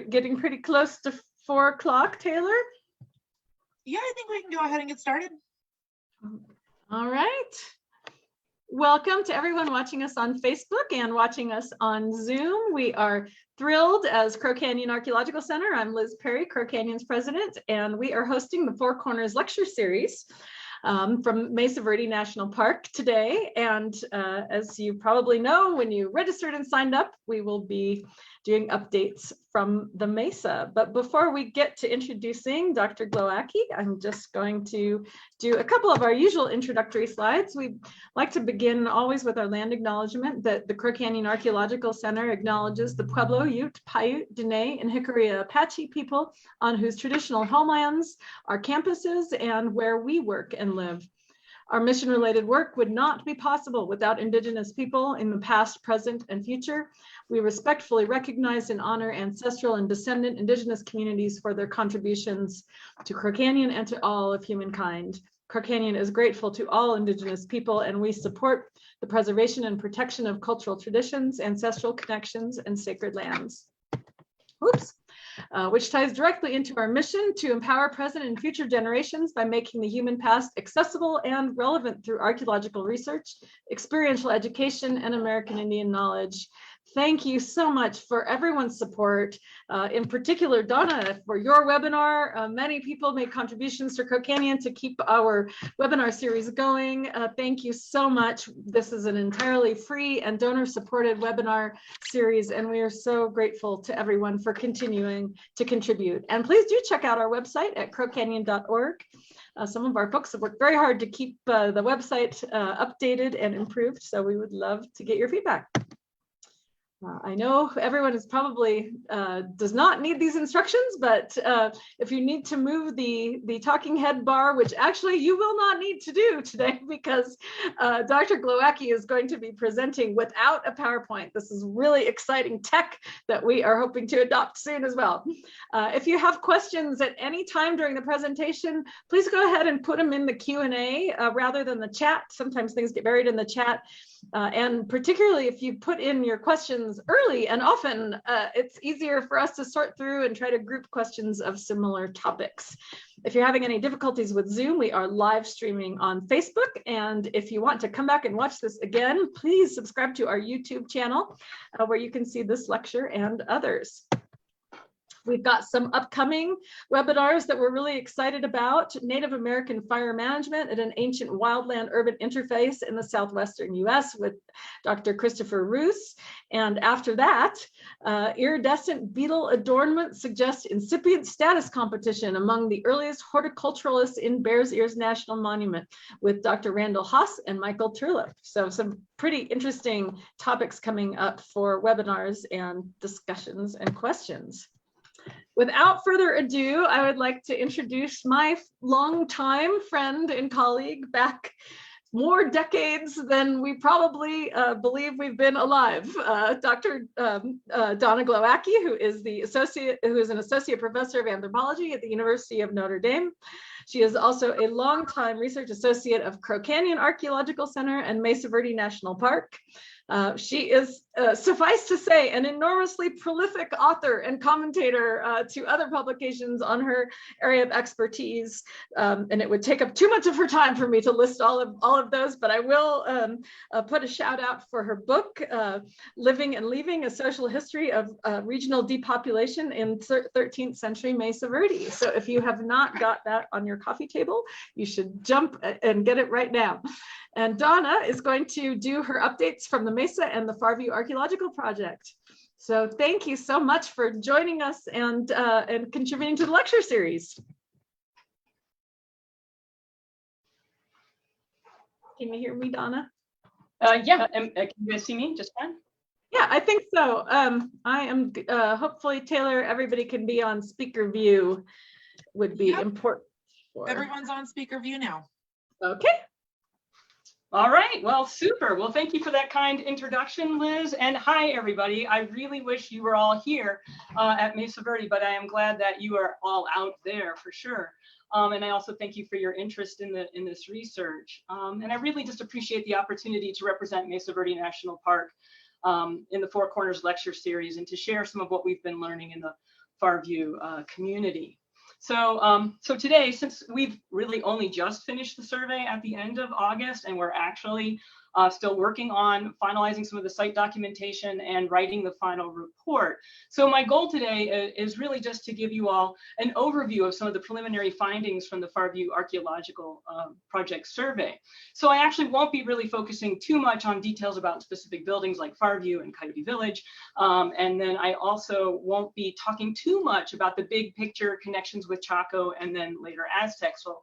getting pretty close to 4 o'clock, Taylor? Yeah, I think we can go ahead and get started. All right. Welcome to everyone watching us on Facebook and watching us on Zoom. We are thrilled as Crow Canyon Archaeological Center. I'm Liz Perry, Crow Canyon's president, and we are hosting the Four Corners Lecture Series from Mesa Verde National Park today. And as you probably know, when you registered and signed up, we will be doing updates from the Mesa. But before we get to introducing Dr. Glowacki, I'm just going to do a couple of our usual introductory slides. We like to begin always with our land acknowledgement that the Crow Canyon Archaeological Center acknowledges the Pueblo, Ute, Paiute, Dene, and Hickory Apache people on whose traditional homelands, our campuses, and where we work and live. Our mission-related work would not be possible without Indigenous people in the past, present, and future. We respectfully recognize and honor ancestral and descendant Indigenous communities for their contributions to Crow Canyon and to all of humankind. Crow Canyon is grateful to all Indigenous people, and we support the preservation and protection of cultural traditions, ancestral connections, and sacred lands. Oops. Which ties directly into our mission to empower present and future generations by making the human past accessible and relevant through archaeological research, experiential education, and American Indian knowledge. Thank you so much for everyone's support, in particular, Donna, for your webinar. Many people made contributions to Crow Canyon to keep our webinar series going. Thank you so much. This is an entirely free and donor-supported webinar series, and we are so grateful to everyone for continuing to contribute. And please do check out our website at crowcanyon.org. Some of our folks have worked very hard to keep the website updated and improved, so we would love to get your feedback. I know everyone is probably does not need these instructions, but if you need to move the talking head bar, which actually you will not need to do today because Dr. Glowacki is going to be presenting without a PowerPoint. This is really exciting tech that we are hoping to adopt soon as well. If you have questions at any time during the presentation, please go ahead and put them in the Q&A rather than the chat. Sometimes things get buried in the chat. And particularly if you put in your questions early and often, it's easier for us to sort through and try to group questions of similar topics. If you're having any difficulties with Zoom, we are live streaming on Facebook. And if you want to come back and watch this again, please subscribe to our YouTube channel where you can see this lecture and others. We've got some upcoming webinars that we're really excited about. Native American fire management at an ancient wildland urban interface in the southwestern US with Dr. Christopher Roos. And after that, iridescent beetle adornment suggests incipient status competition among the earliest horticulturalists in Bears Ears National Monument with Dr. Randall Haas and Michael Turlip. So some pretty interesting topics coming up for webinars and discussions and questions. Without further ado, I would like to introduce my longtime friend and colleague back more decades than we probably believe we've been alive. Dr. Donna Glowacki, who is an associate professor of anthropology at the University of Notre Dame. She is also a longtime research associate of Crow Canyon Archaeological Center and Mesa Verde National Park. She is, suffice to say, an enormously prolific author and commentator to other publications on her area of expertise. And it would take up too much of her time for me to list all of those, but I will put a shout out for her book, Living and Leaving, A Social History of Regional Depopulation in 13th Century Mesa Verde. So if you have not got that on your coffee table, you should jump and get it right now. And Donna is going to do her updates from the Mesa and the Far View Archaeological Project. So thank you so much for joining us and contributing to the lecture series. Can you hear me, Donna? Yeah, can you guys see me just fine? Yeah, I think so. I am, hopefully, Taylor, everybody can be on speaker view would be important. Everyone's on speaker view now. Okay. All right, well, super. Well, thank you for that kind introduction, Liz. And hi, everybody. I really wish you were all here at Mesa Verde, but I am glad that you are all out there for sure. And I also thank you for your interest in this research. And I really just appreciate the opportunity to represent Mesa Verde National Park in the Four Corners lecture series and to share some of what we've been learning in the Far View community. So today, since we've really only just finished the survey at the end of August, and we're actually still working on finalizing some of the site documentation and writing the final report. So my goal today is really just to give you all an overview of some of the preliminary findings from the Far View Archaeological Project survey. So I actually won't be really focusing too much on details about specific buildings like Far View and Coyote Village. And then I also won't be talking too much about the big picture connections with Chaco and then later Aztec. So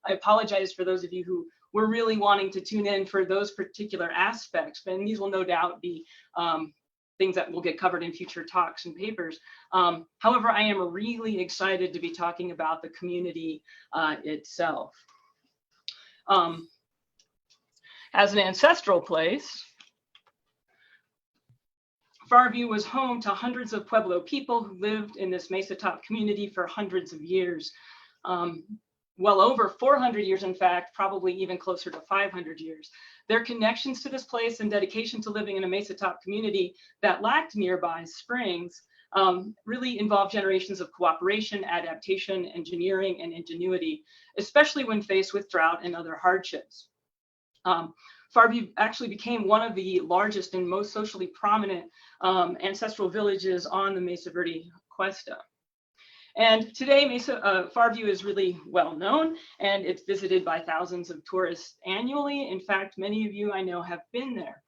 I apologize for those of you who were really wanting to tune in for those particular aspects, and these will no doubt be things that will get covered in future talks and papers. However, I am really excited to be talking about the community itself. As an ancestral place, Far View was home to hundreds of Pueblo people who lived in this Mesa Top community for hundreds of years. Well over 400 years, in fact, probably even closer to 500 years. Their connections to this place and dedication to living in a Mesa Top community that lacked nearby springs really involved generations of cooperation, adaptation, engineering, and ingenuity, especially when faced with drought and other hardships. Far View actually became one of the largest and most socially prominent ancestral villages on the Mesa Verde Cuesta. And today, Far View is really well known, and it's visited by thousands of tourists annually. In fact, many of you I know have been there.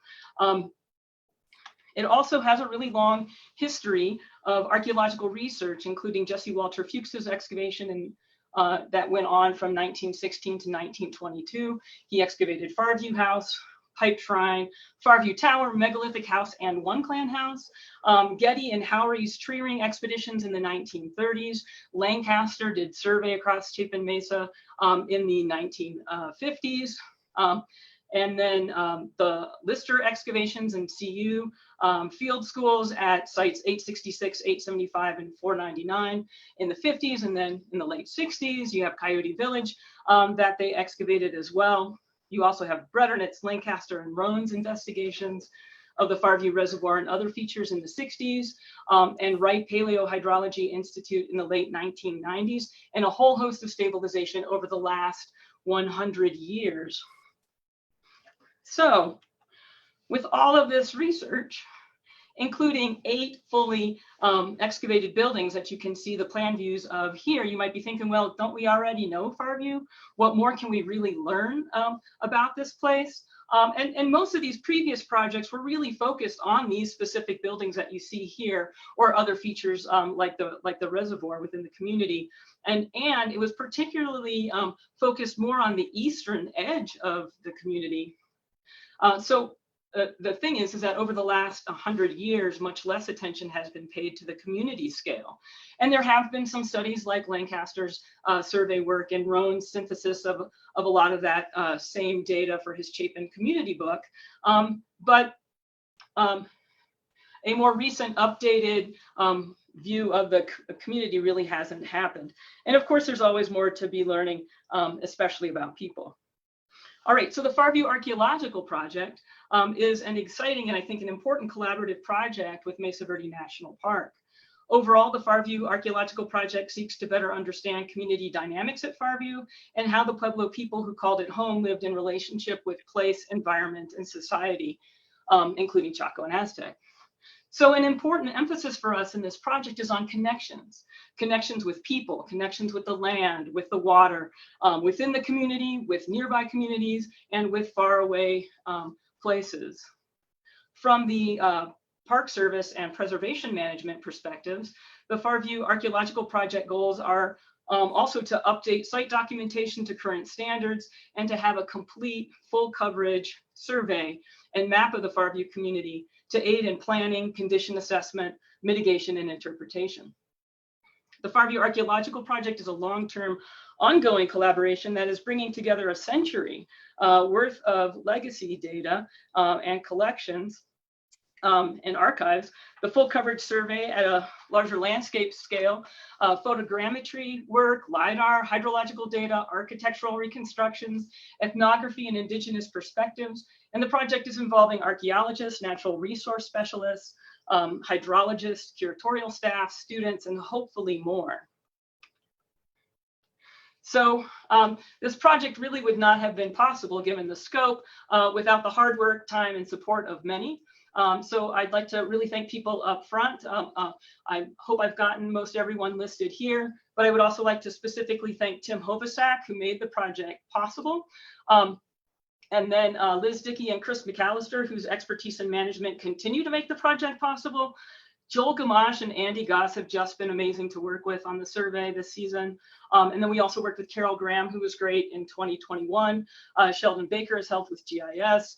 It also has a really long history of archaeological research, including Jesse Walter Fuchs's excavation that went on from 1916 to 1922. He excavated Far View House, Pipe Shrine, Far View Tower, Megalithic House, and One Clan House. Getty and Howry's tree ring expeditions in the 1930s. Lancaster did survey across Chapin Mesa in the 1950s. And then the Lister excavations in CU, field schools at sites 866, 875, and 499 in the 50s. And then in the late 60s, you have Coyote Village that they excavated as well. You also have Bretternitz, Lancaster, and Roan's investigations of the Far View Reservoir and other features in the 60s, and Wright Paleohydrology Institute in the late 1990s, and a whole host of stabilization over the last 100 years. So, with all of this research, including 8 fully excavated buildings that you can see the plan views of here, you might be thinking, well, don't we already know Far View? What more can we really learn about this place? And most of these previous projects were really focused on these specific buildings that you see here, or other features like the reservoir within the community. And it was particularly focused more on the eastern edge of the community. The thing is that over the last 100 years, much less attention has been paid to the community scale. And there have been some studies like Lancaster's survey work and Roan's synthesis of a lot of that same data for his Chapin community book. But a more recent updated view of the community really hasn't happened. And of course, there's always more to be learning, especially about people. All right, so the Far View Archaeological Project is an exciting and I think an important collaborative project with Mesa Verde National Park. Overall, the Far View Archaeological Project seeks to better understand community dynamics at Far View and how the Pueblo people who called it home lived in relationship with place, environment, and society, including Chaco and Aztec. So an important emphasis for us in this project is on connections with people, connections with the land, with the water, within the community, with nearby communities, and with faraway places. From the Park Service and preservation management perspectives, the Far View Archaeological Project goals are also to update site documentation to current standards and to have a complete full coverage survey and map of the Far View community to aid in planning, condition assessment, mitigation, and interpretation. The Far View Archaeological Project is a long-term ongoing collaboration that is bringing together a century worth of legacy data and collections and archives, the full coverage survey at a larger landscape scale, photogrammetry work, LiDAR, hydrological data, architectural reconstructions, ethnography and indigenous perspectives, And the project is involving archaeologists, natural resource specialists, hydrologists, curatorial staff, students, and hopefully more. So this project really would not have been possible given the scope without the hard work, time, and support of many. So I'd like to really thank people up front. I hope I've gotten most everyone listed here, but I would also like to specifically thank Tim Hovasak, who made the project possible. And then Liz Dickey and Chris McAllister, whose expertise in management continue to make the project possible. Joel Gamache and Andy Goss have just been amazing to work with on the survey this season. And then we also worked with Carol Graham, who was great in 2021. Sheldon Baker has helped with GIS,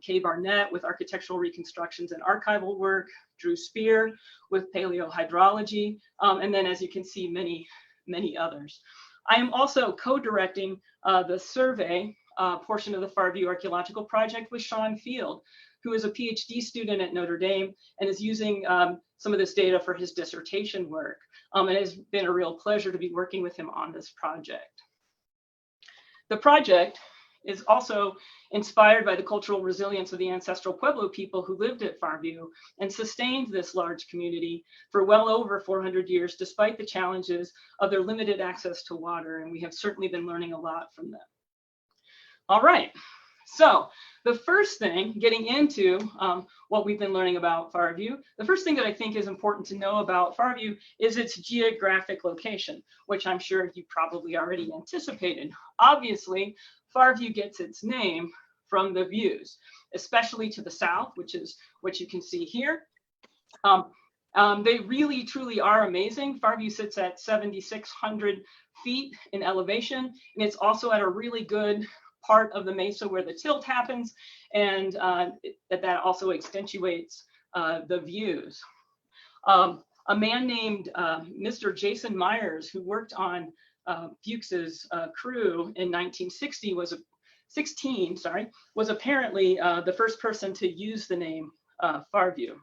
Kay Barnett with architectural reconstructions and archival work, Drew Spear with paleohydrology, and then as you can see, many others. I am also co-directing the survey portion of the Far View Archaeological Project with Sean Field, who is a PhD student at Notre Dame and is using some of this data for his dissertation work. It has been a real pleasure to be working with him on this project. The project is also inspired by the cultural resilience of the ancestral Pueblo people who lived at Far View and sustained this large community for well over 400 years, despite the challenges of their limited access to water. And we have certainly been learning a lot from them. All right, so the first thing, getting into what we've been learning about Far View, the first thing that I think is important to know about Far View is its geographic location, which I'm sure you probably already anticipated. Obviously, Far View gets its name from the views, especially to the south, which is what you can see here. They really, truly are amazing. Far View sits at 7,600 feet in elevation, and it's also at a really good part of the mesa where the tilt happens, and that also accentuates the views. A man named Mr. Jason Myers, who worked on Fuchs's crew in 1960, was apparently the first person to use the name Far View.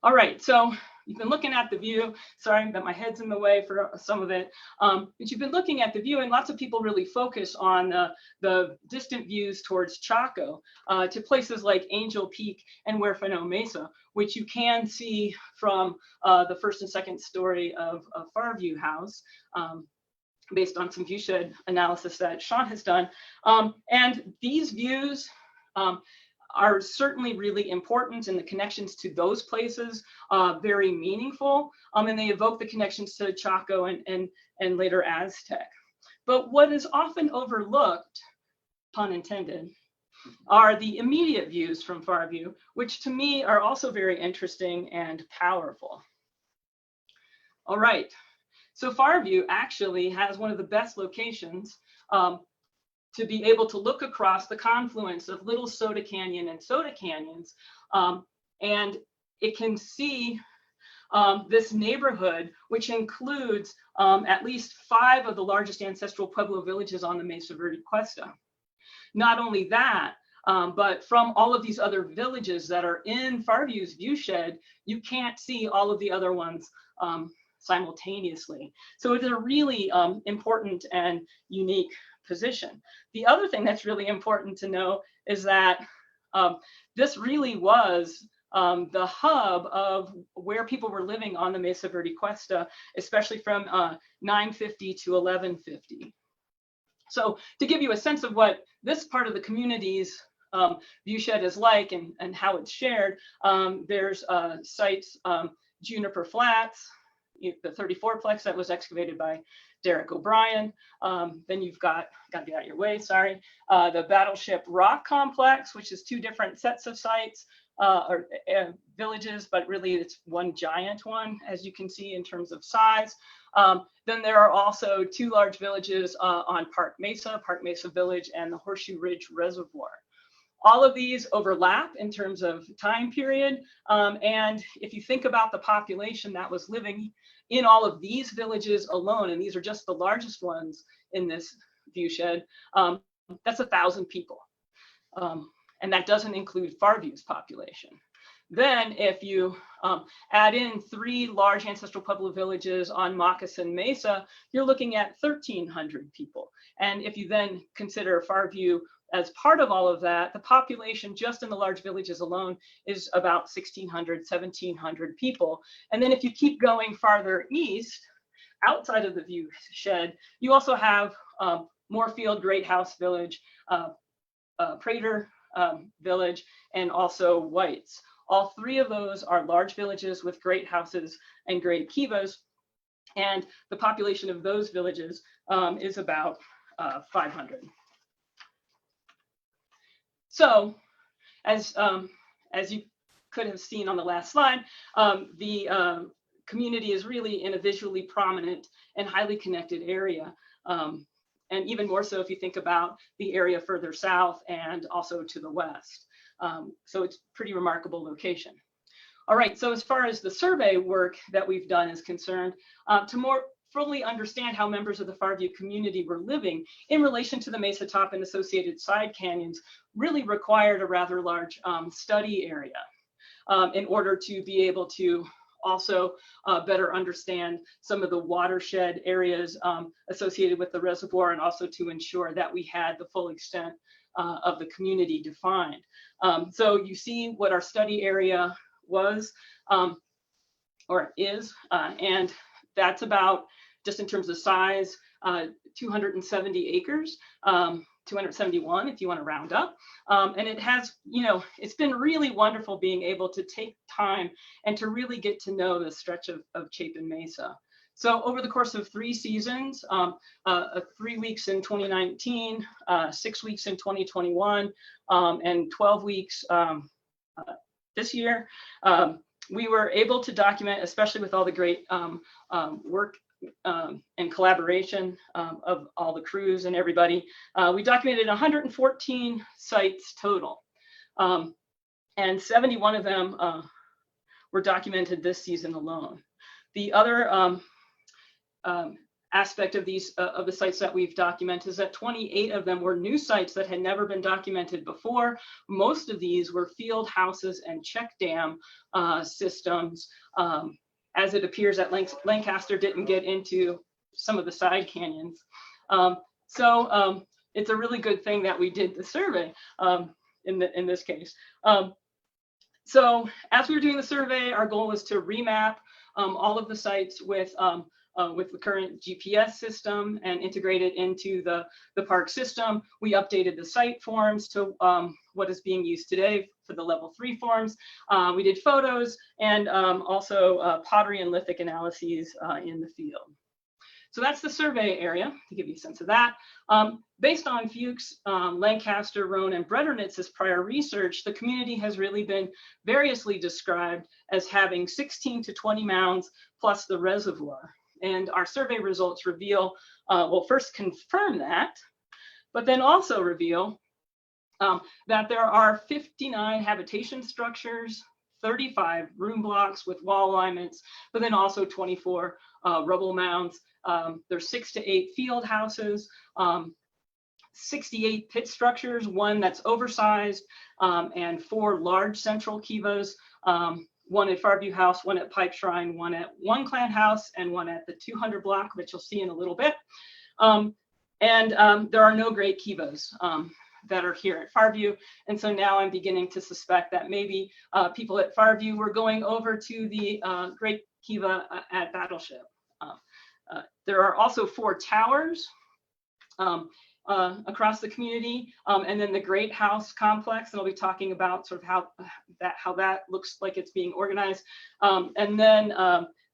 All right, so you've been looking at the view. Sorry that my head's in the way for some of it. But you've been looking at the view, and lots of people really focus on the distant views towards Chaco, to places like Angel Peak and Huerfano Mesa, which you can see from the first and second story of Far View House, based on some viewshed analysis that Sean has done. And these views are certainly really important, and the connections to those places very meaningful, and they evoke the connections to Chaco and later Aztec. But what is often overlooked, pun intended, are the immediate views from Far View, which to me are also very interesting and powerful. All right, so Far View actually has one of the best locations to be able to look across the confluence of Little Soda Canyon and Soda Canyons, and it can see this neighborhood, which includes at least 5 of the largest ancestral Pueblo villages on the Mesa Verde Cuesta. Not only that, but from all of these other villages that are in Far View's viewshed, you can't see all of the other ones simultaneously. So it's a really important and unique position. The other thing that's really important to know is that this really was the hub of where people were living on the Mesa Verde Cuesta, especially from 950 to 1150. So to give you a sense of what this part of the community's viewshed is like and how it's shared, there's sites, Juniper Flats, the 34-plex that was excavated by Derek O'Brien. Then you've got to get out of your way, sorry. The Battleship Rock Complex, which is 2 different sets of sites or villages, but really it's one giant one, as you can see in terms of size. Then there are also 2 large villages on Park Mesa Village and the Horseshoe Ridge Reservoir. All of these overlap in terms of time period. And if you think about the population that was living in all of these villages alone, and these are just the largest ones in this viewshed, that's 1,000 people. And that doesn't include Far View's population. Then if you add in 3 large ancestral Pueblo villages on Moccasin Mesa, you're looking at 1,300 people. And if you then consider Far View as part of all of that, the population just in the large villages alone is about 1,600, 1,700 people. And then if you keep going farther east, outside of the view shed, you also have Moorfield, Great House Village, Prater Village, and also Whites. All three of those are large villages with great houses and great kivas. And the population of those villages is about 500. So as you could have seen on the last slide, the community is really in a visually prominent and highly connected area. And even more so if you think about the area further south and also to the west. So it's a pretty remarkable location. All right, so as far as the survey work that we've done is concerned, to more fully understand how members of the Far View community were living in relation to the Mesa Top and associated side canyons really required a rather large study area in order to be able to also better understand some of the watershed areas associated with the reservoir, and also to ensure that we had the full extent of the community defined. So you see what our study area was or is, and that's about, just in terms of size, 270 acres, 271 if you want to round up. And it has, it's been really wonderful being able to take time and to really get to know the stretch of Chapin Mesa. So over the course of 3 seasons, 3 weeks in 2019, 6 weeks in 2021, and 12 weeks this year, we were able to document, especially with all the great work and collaboration of all the crews and everybody. We documented 114 sites total, and 71 of them were documented this season alone. The other aspect of these of the sites that we've documented is that 28 of them were new sites that had never been documented before. Most of these were field houses and check dam systems. As it appears that Lancaster didn't get into some of the side canyons. So it's a really good thing that we did the survey in this case. So as we were doing the survey, our goal was to remap all of the sites with the current GPS system and integrate it into the park system. We updated the site forms to what is being used today for the level 3 forms. We did photos and also pottery and lithic analyses in the field. So that's the survey area, to give you a sense of that. Based on Fuchs, Lancaster, Roan, and Breddernitz's prior research, the community has really been variously described as having 16 to 20 mounds plus the reservoir. And our survey results reveal, well, first confirm that, but then also reveal that there are 59 habitation structures, 35 room blocks with wall alignments, but then also 24 rubble mounds. There's 6 to 8 field houses, 68 pit structures, 1 that's oversized, and 4 large central kivas, 1 at Far View House, 1 at Pipe Shrine, 1 at One Clan House, and 1 at the 200 block, which you'll see in a little bit. There are no great kivas that are here at Far View. And so now I'm beginning to suspect that maybe people at Far View were going over to the great kiva at Battleship. There are also 4 towers across the community, and then the Great House complex, and I'll be talking about sort of how that looks like it's being organized. And then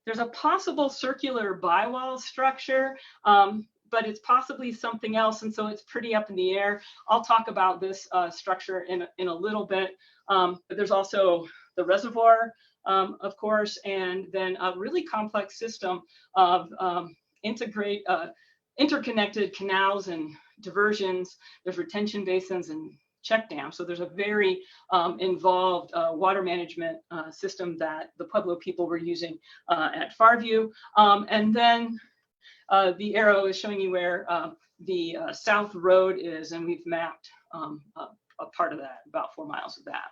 there's a possible circular bi-wall structure, but it's possibly something else, and so it's pretty up in the air. I'll talk about this structure in a little bit, but there's also the reservoir, of course, and then a really complex system of interconnected canals and diversions. There's retention basins and check dams. So there's a very involved water management system that the Pueblo people were using at Far View. And then the arrow is showing you where the South Road is, and we've mapped a part of that, about 4 miles of that.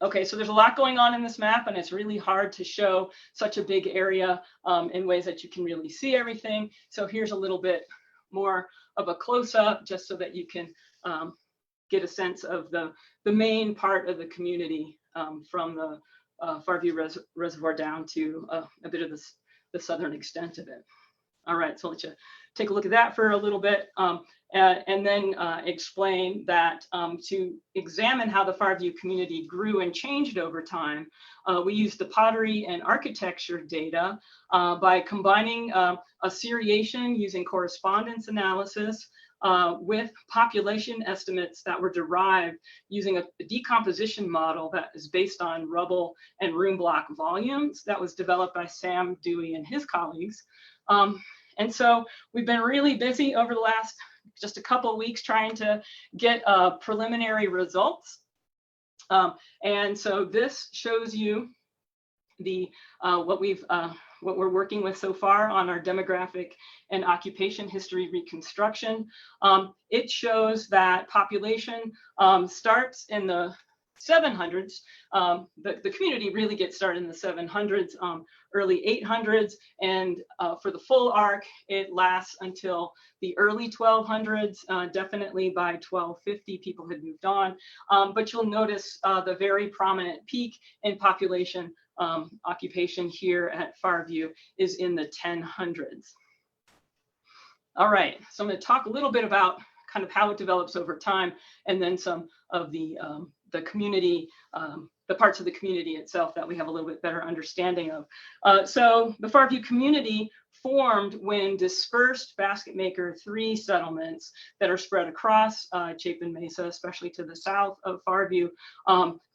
Okay, so there's a lot going on in this map, and it's really hard to show such a big area in ways that you can really see everything. So here's a little bit more of a close-up just so that you can get a sense of the main part of the community from the Far View Reservoir down to a bit of the southern extent of it. All right, so I'll let you take a look at that for a little bit, and then explain that to examine how the Far View community grew and changed over time, we used the pottery and architecture data by combining a seriation using correspondence analysis with population estimates that were derived using a decomposition model that is based on rubble and room block volumes that was developed by Sam Dewey and his colleagues. And so we've been really busy over the last just a couple of weeks trying to get preliminary results. And so this shows you the what we're working with so far on our demographic and occupation history reconstruction. It shows that population starts in the 700s. The community really gets started in the 700s, early 800s, and for the full arc, it lasts until the early 1200s. Definitely by 1250, people had moved on. But you'll notice the very prominent peak in population occupation here at Far View is in the 1000s. All right, so I'm going to talk a little bit about kind of how it develops over time, and then some of the community, the parts of the community itself that we have a little bit better understanding of. So the Far View community formed when dispersed basket maker 3 settlements that are spread across Chapin Mesa, especially to the south of Far View,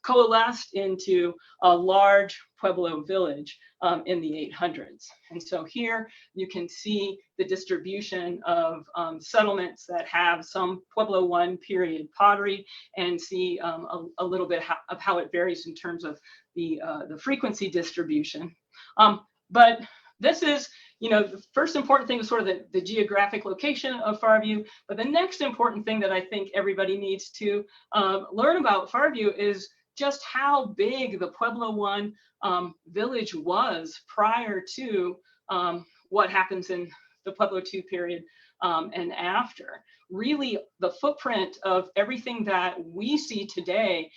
coalesced into a large Pueblo village in the 800s. And so here you can see the distribution of settlements that have some Pueblo I period pottery, and see a little bit of how it varies in terms of the frequency distribution. But this is, the first important thing is sort of the geographic location of Far View. But the next important thing that I think everybody needs to learn about Far View is just how big the Pueblo I village was prior to what happens in the Pueblo II period and after. Really, the footprint of everything that we see today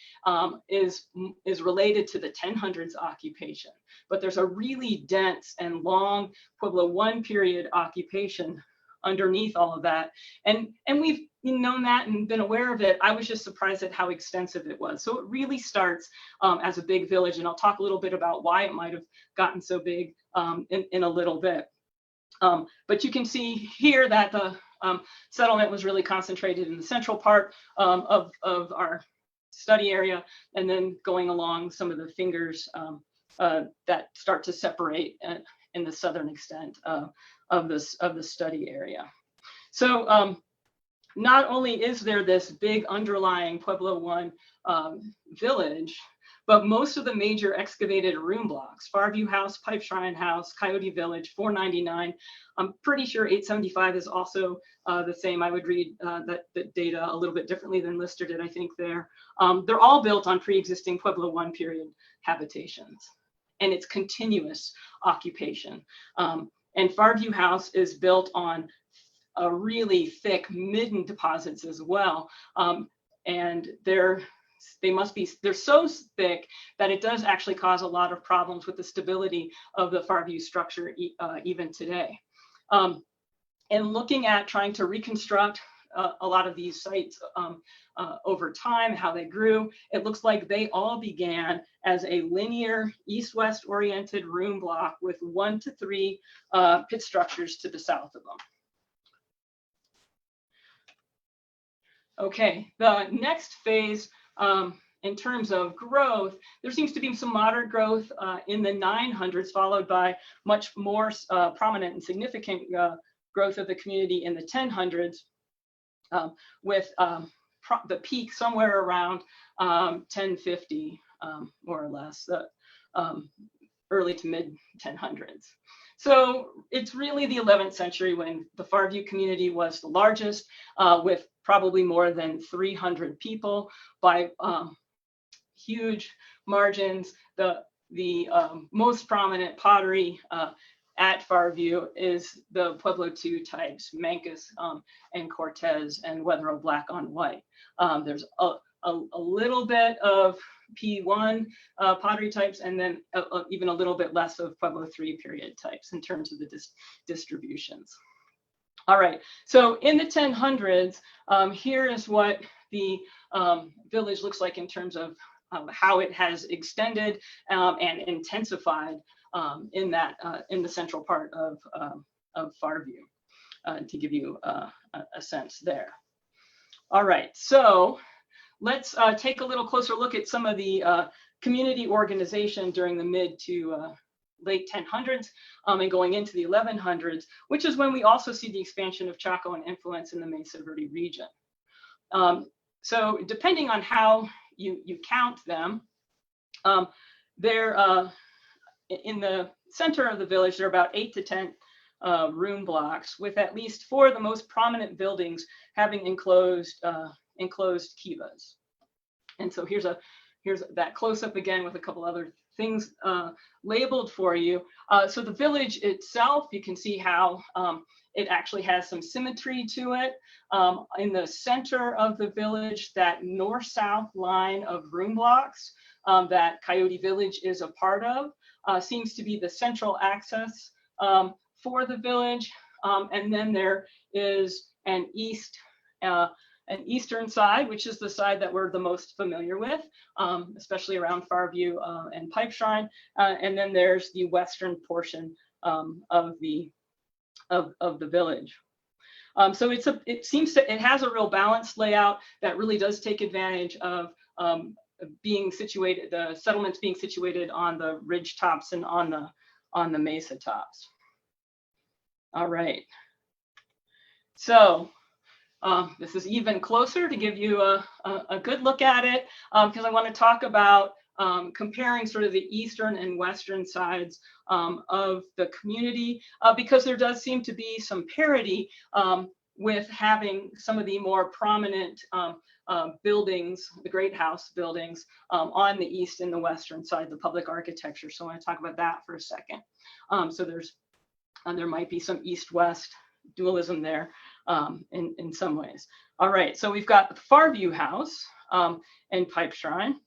is related to the 1000s occupation. But there's a really dense and long Pueblo I period occupation underneath all of that. And we've known that and been aware of it. I was just surprised at how extensive it was. So it really starts as a big village, and I'll talk a little bit about why it might have gotten so big in a little bit. But you can see here that the settlement was really concentrated in the central part of our study area, and then going along some of the fingers that start to separate in the southern extent of the study area. So not only is there this big underlying Pueblo I village, but most of the major excavated room blocks, Far View House, Pipe Shrine House, Coyote Village, 499, I'm pretty sure 875 is also the same. I would read that data a little bit differently than Lister did, I think, there. They're all built on pre-existing Pueblo I period habitations, and it's continuous occupation. And Far View House is built on a really thick midden deposits as well. And they're so thick that it does actually cause a lot of problems with the stability of the Far View structure even today. And looking at trying to reconstruct a lot of these sites over time, how they grew, it looks like they all began as a linear east-west oriented room block with 1 to 3 pit structures to the south of them. Okay, the next phase in terms of growth, there seems to be some moderate growth in the 900s, followed by much more prominent and significant growth of the community in the 1000s, with the peak somewhere around 1050, more or less, early to mid 1000s. So it's really the 11th century when the Far View community was the largest, with probably more than 300 people by huge margins. The most prominent pottery at Far View is the Pueblo II types, Mancus and Cortez and Wetherill black on white. There's a little bit of P1 pottery types, and then even a little bit less of Pueblo III period types in terms of the distributions. All right, so in the 1000s, here is what the village looks like in terms of how it has extended and intensified in the central part of Far View, to give you a sense there. All right, so let's take a little closer look at some of the community organization during the mid to late 1000s and going into the 1100s, which is when we also see the expansion of Chaco and influence in the Mesa Verde region. So depending on how you count them, they're in the center of the village, there are about 8 to 10 room blocks, with at least 4 of the most prominent buildings having enclosed kivas. And so here's that close-up again with a couple other things labeled for you. So the village itself, you can see how it actually has some symmetry to it. In the center of the village, that north-south line of room blocks that Coyote Village is a part of seems to be the central access for the village. And then there is an eastern side, which is the side that we're the most familiar with, especially around Far View and Pipe Shrine. And then there's the western portion of the village. So it has a real balanced layout that really does take advantage of being situated, the settlements being situated on the ridge tops and on the mesa tops. All right. So this is even closer to give you a good look at it, because I want to talk about comparing sort of the eastern and western sides of the community, because there does seem to be some parity with having some of the more prominent buildings, the Great House buildings, on the east and the western side, the public architecture. So I want to talk about that for a second. So there might be some east-west dualism there in some ways. All right, so we've got the Far View House and Pipe Shrine.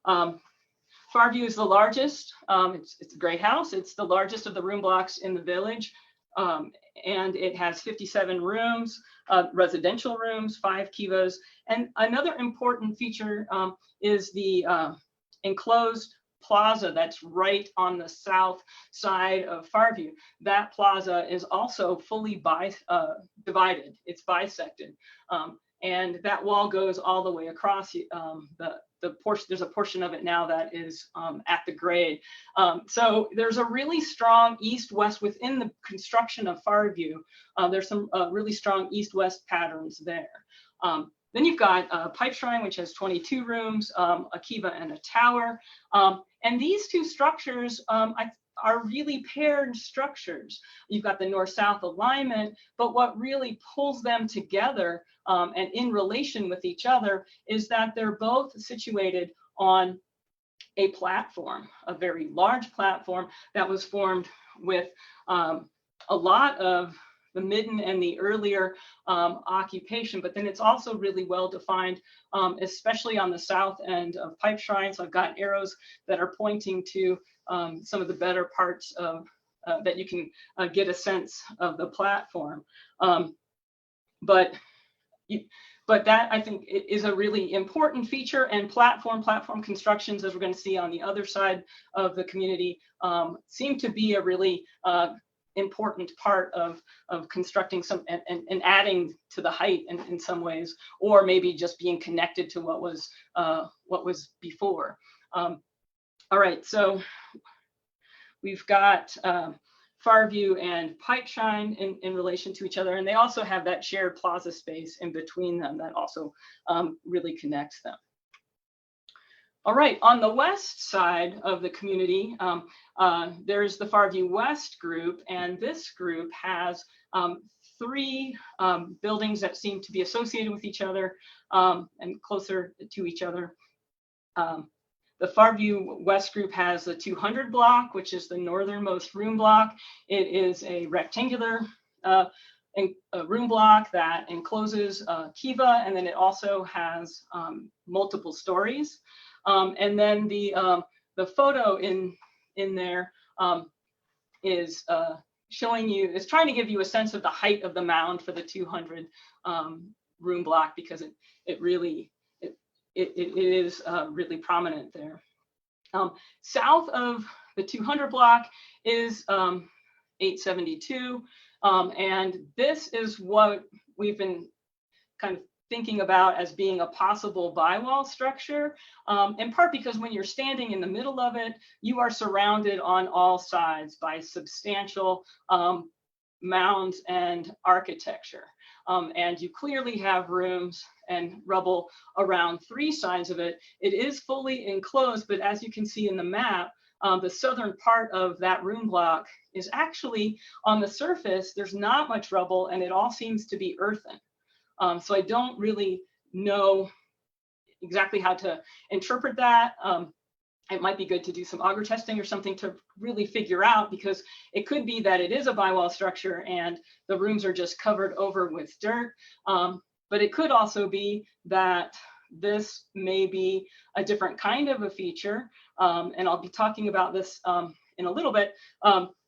Far View is the largest. It's a great house. It's the largest of the room blocks in the village. And it has 57 rooms, residential rooms, 5 kivas. And another important feature is the enclosed plaza that's right on the south side of Far View. That plaza is also fully divided. It's bisected. And that wall goes all the way across the portion. There's a portion of it now that is at the grade. So there's a really strong east-west within the construction of Far View. There's some really strong east-west patterns there. Then you've got Pipe Shrine, which has 22 rooms, a kiva and a tower. And these two structures are really paired structures. You've got the north-south alignment, but what really pulls them together and in relation with each other is that they're both situated on a platform, a very large platform that was formed with a lot of the midden and the earlier occupation, but then it's also really well defined, especially on the south end of Pipe Shrine. So I've got arrows that are pointing to some of the better parts of that you can get a sense of the platform. But that, I think, is a really important feature, and platform constructions, as we're going to see on the other side of the community, seem to be a really important part of constructing some and adding to the height in some ways, or maybe just being connected to what was before. All right, so we've got Far View and Pipe Shrine in relation to each other, and they also have that shared plaza space in between them that also really connects them. All right, on the west side of the community, there's the Far View West group, and this group has 3 buildings that seem to be associated with each other and closer to each other. the Far View West group has the 200 block, which is the northernmost room block. It is a rectangular a room block that encloses kiva, and then it also has multiple stories. And then the photo in there is showing you, is trying to give you a sense of the height of the mound for the 200 room block, because it really is really prominent there. South of the 200 block is 872. And this is what we've been kind of thinking about as being a possible bi-wall structure, in part because when you're standing in the middle of it, you are surrounded on all sides by substantial mounds and architecture. And you clearly have rooms and rubble around 3 sides of it. It is fully enclosed, but as you can see in the map, the southern part of that room block is actually on the surface. There's not much rubble, and it all seems to be earthen. So I don't really know exactly how to interpret that. It might be good to do some auger testing or something to really figure out, because it could be that it is a bi-wall structure and the rooms are just covered over with dirt. But it could also be that this may be a different kind of a feature. And I'll be talking about this in a little bit,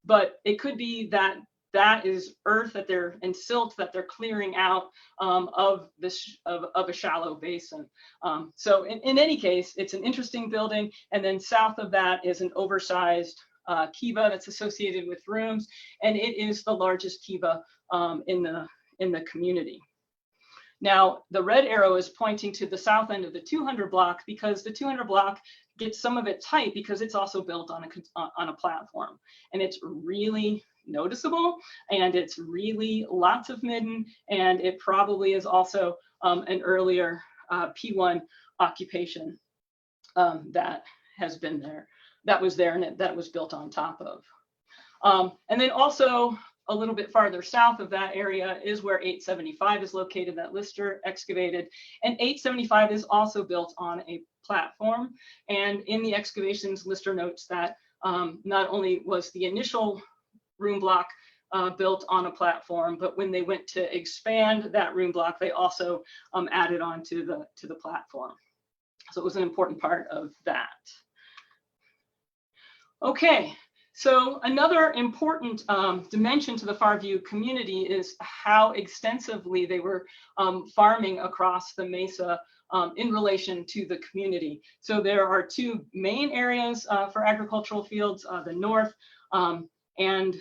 but it could be that that is earth that they're, and silt that they're clearing out of a shallow basin. So in any case, it's an interesting building. And then south of that is an oversized kiva that's associated with rooms, and it is the largest kiva in the community. Now, the red arrow is pointing to the south end of the 200 block, because the 200 block gets some of its height because it's also built on a platform, and it's really noticeable, and it's really lots of midden, and it probably is also an earlier P1 occupation that has been there, that was there, and that was built on top of. And then also a little bit farther south of that area is where 875 is located, that Lister excavated. And 875 is also built on a platform. And in the excavations, Lister notes that not only was the initial room block built on a platform, but when they went to expand that room block, they also added on to the platform. So it was an important part of that. Okay. So another important dimension to the Far View community is how extensively they were farming across the mesa in relation to the community. So there are 2 main areas for agricultural fields, the north and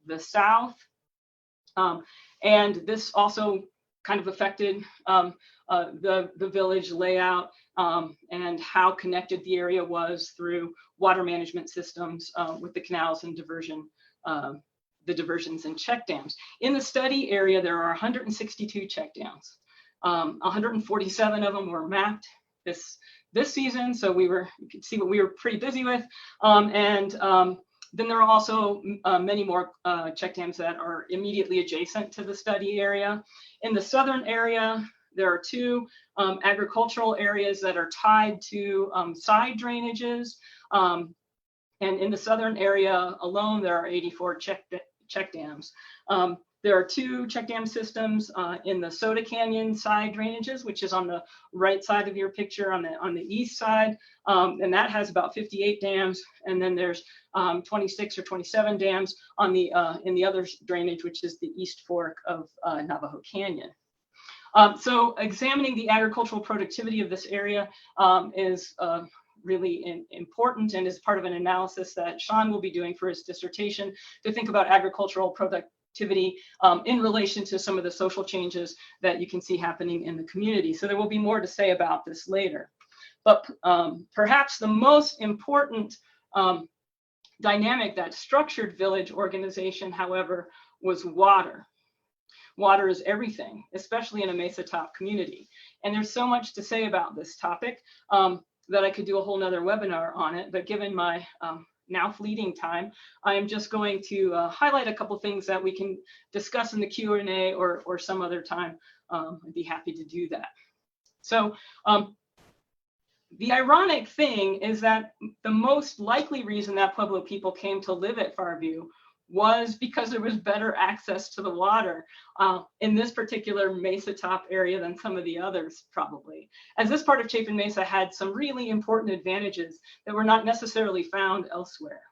the south. And this also kind of affected the village layout and how connected the area was through water management systems with the canals and the diversions and check dams. In the study area, there are 162 check dams. 147 of them were mapped this season, so you could see what we were pretty busy with. Then there are also many more check dams that are immediately adjacent to the study area. In the southern area, there are 2 agricultural areas that are tied to side drainages. And in the southern area alone, there are 84 check dams. There are 2 check dam systems in the Soda Canyon side drainages, which is on the right side of your picture on the east side. And that has about 58 dams. And then there's 26 or 27 dams on in the other drainage, which is the East Fork of Navajo Canyon. So examining the agricultural productivity of this area is really important, and is part of an analysis that Sean will be doing for his dissertation to think about agricultural productivity in relation to some of the social changes that you can see happening in the community. So there will be more to say about this later. But perhaps the most important dynamic that structured village organization, however, was water. Water is everything, especially in a mesa top community. And there's so much to say about this topic that I could do a whole nother webinar on it. But given my now fleeting time, I am just going to highlight a couple things that we can discuss in the Q&A or some other time. I'd be happy to do that. So the ironic thing is that the most likely reason that Pueblo people came to live at Far View was because there was better access to the water in this particular Mesa Top area than some of the others probably, as this part of Chapin Mesa had some really important advantages that were not necessarily found elsewhere.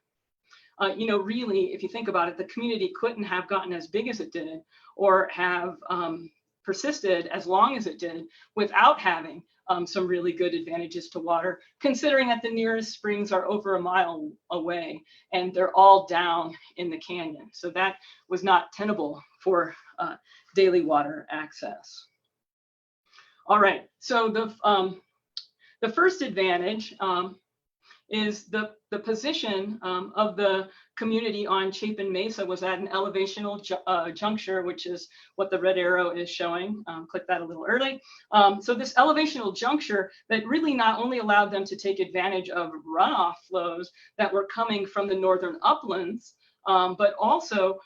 You know, really, if you think about it, the community couldn't have gotten as big as it did or have persisted as long as it did without having some really good advantages to water, considering that the nearest springs are over a mile away and they're all down in the canyon. So that was not tenable for daily water access. All right, so the first advantage is the position of the community on Chapin Mesa was at an elevational juncture, which is what the red arrow is showing. Click that a little early. So this elevational juncture that really not only allowed them to take advantage of runoff flows that were coming from the northern uplands, but also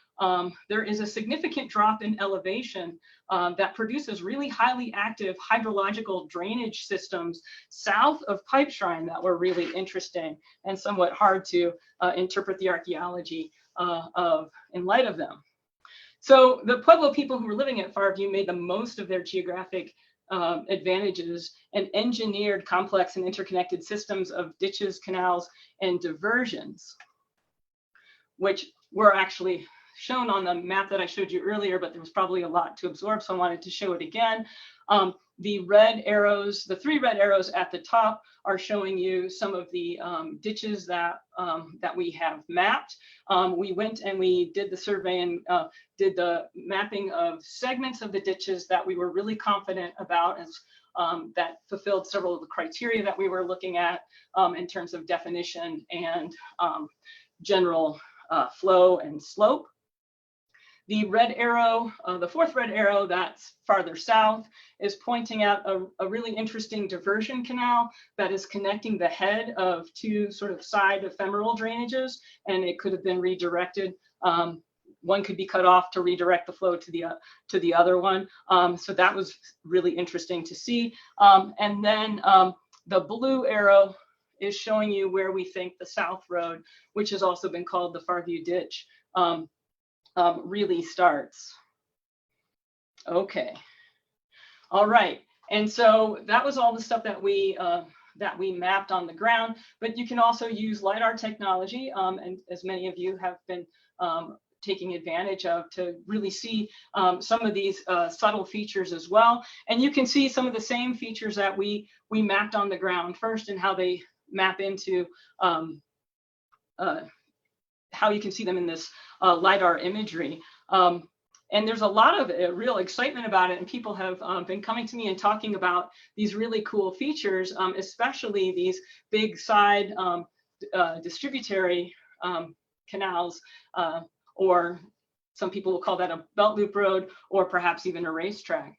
there is a significant drop in elevation that produces really highly active hydrological drainage systems south of Pipe Shrine that were really interesting and somewhat hard to interpret the archaeology of in light of them. So the Pueblo people who were living at Far View made the most of their geographic advantages and engineered complex and interconnected systems of ditches, canals, and diversions, which were actually shown on the map that I showed you earlier, but there was probably a lot to absorb, so I wanted to show it again. The red arrows, the three red arrows at the top are showing you some of the ditches that we have mapped. We went and we did the survey and did the mapping of segments of the ditches that we were really confident about as that fulfilled several of the criteria that we were looking at in terms of definition and general flow and slope. The red arrow, the fourth red arrow that's farther south, is pointing out a really interesting diversion canal that is connecting the head of two sort of side ephemeral drainages, and it could have been redirected. One could be cut off to redirect the flow to the other one. So that was really interesting to see. And then the blue arrow is showing you where we think the South Road, which has also been called the Far View Ditch, really starts. Okay, all right, and so that was all the stuff that we mapped on the ground, but you can also use LiDAR technology, and as many of you have been taking advantage of, to really see some of these subtle features as well. And you can see some of the same features that we mapped on the ground first and how they map into how you can see them in this LiDAR imagery. And there's a lot of real excitement about it, and people have been coming to me and talking about these really cool features, especially these big side distributary canals, or some people will call that a belt loop road, or perhaps even a racetrack.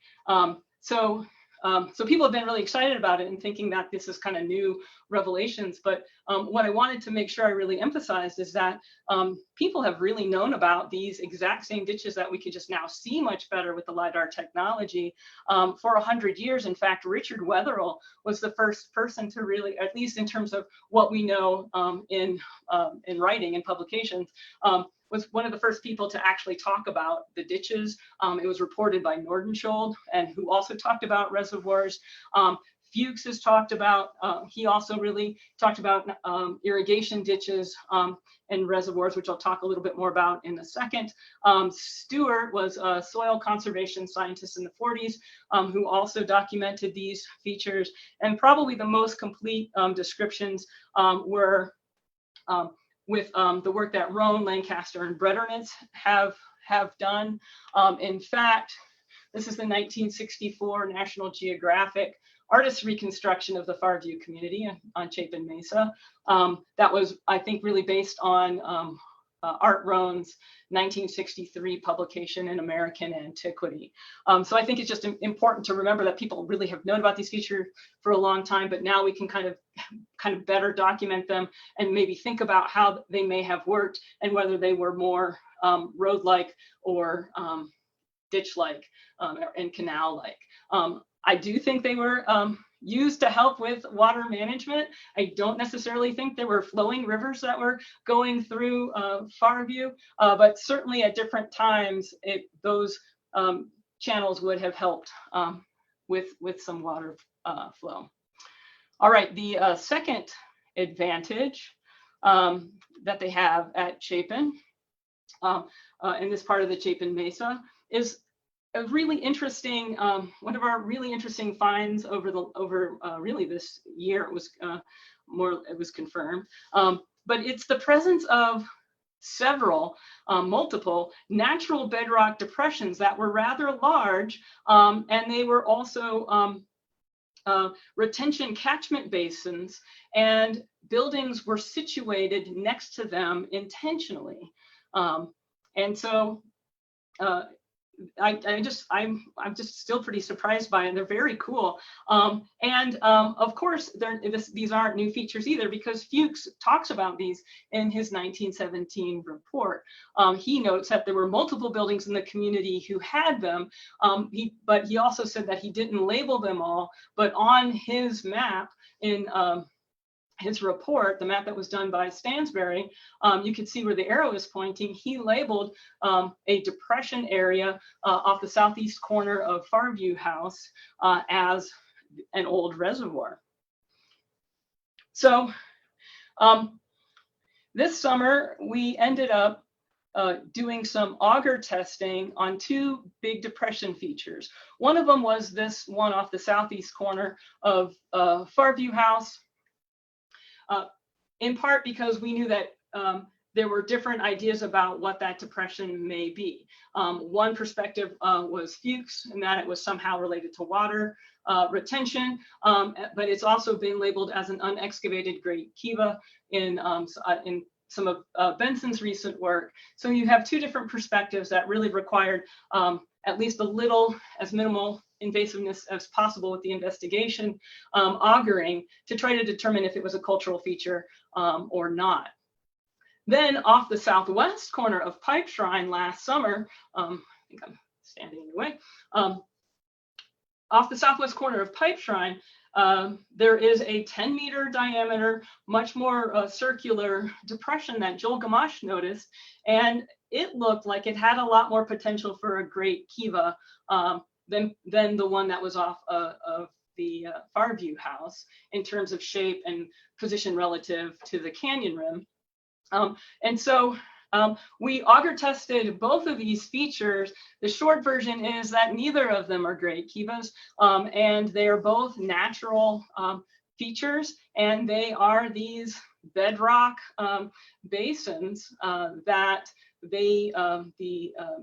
So people have been really excited about it and thinking that this is kind of new revelations. But what I wanted to make sure I really emphasized is that people have really known about these exact same ditches that we could just now see much better with the LiDAR technology for 100 years. In fact, Richard Wetherill was the first person to really, at least in terms of what we know in writing and publications, was one of the first people to actually talk about the ditches. It was reported by Nordenskjold, and who also talked about reservoirs. Fuchs has talked about, he also really talked about irrigation ditches and reservoirs, which I'll talk a little bit more about in a second. Stewart was a soil conservation scientist in the 40s, who also documented these features. And probably the most complete descriptions were with the work that Roan, Lancaster, and Bretternitz have done. In fact, this is the 1964 National Geographic artist reconstruction of the Far View community on Chapin Mesa. That was, I think, really based on Art Roan's 1963 publication in American Antiquity. So I think it's just important to remember that people really have known about these features for a long time, but now we can kind of better document them and maybe think about how they may have worked and whether they were more road-like or ditch-like and canal-like. I do think they were used to help with water management. I don't necessarily think there were flowing rivers that were going through Far View, but certainly at different times, those channels would have helped with some water flow. All right, the second advantage that they have at Chapin, in this part of the Chapin Mesa, is a really interesting, one of our really interesting finds over really this year. It was confirmed, but it's the presence of several, multiple natural bedrock depressions that were rather large, and they were also retention catchment basins, and buildings were situated next to them intentionally. And so I'm just still pretty surprised by it. They're very cool. Of course, these aren't new features either, because Fuchs talks about these in his 1917 report. He notes that there were multiple buildings in the community who had them, but he also said that he didn't label them all, but on his map in his report, the map that was done by Stansberry, you can see where the arrow is pointing. He labeled a depression area off the southeast corner of Far View House as an old reservoir. So this summer, we ended up doing some auger testing on two big depression features. One of them was this one off the southeast corner of Far View House, in part because we knew that there were different ideas about what that depression may be. One perspective was Fuchs, and that it was somehow related to water retention, but it's also been labeled as an unexcavated Great Kiva in some of Benson's recent work. So you have two different perspectives that really required at least a little, as minimal invasiveness as possible with the investigation, augering to try to determine if it was a cultural feature or not. Then off the southwest corner of Pipe Shrine last summer, I think I'm standing in the way, off the southwest corner of Pipe Shrine, there is a 10-meter diameter, much more circular depression that Joel Gamache noticed, and it looked like it had a lot more potential for a Great Kiva than the one that was off of the Far View House in terms of shape and position relative to the canyon rim. And so we auger tested both of these features. The short version is that neither of them are Great Kivas, and they are both natural features, and they are these bedrock basins that the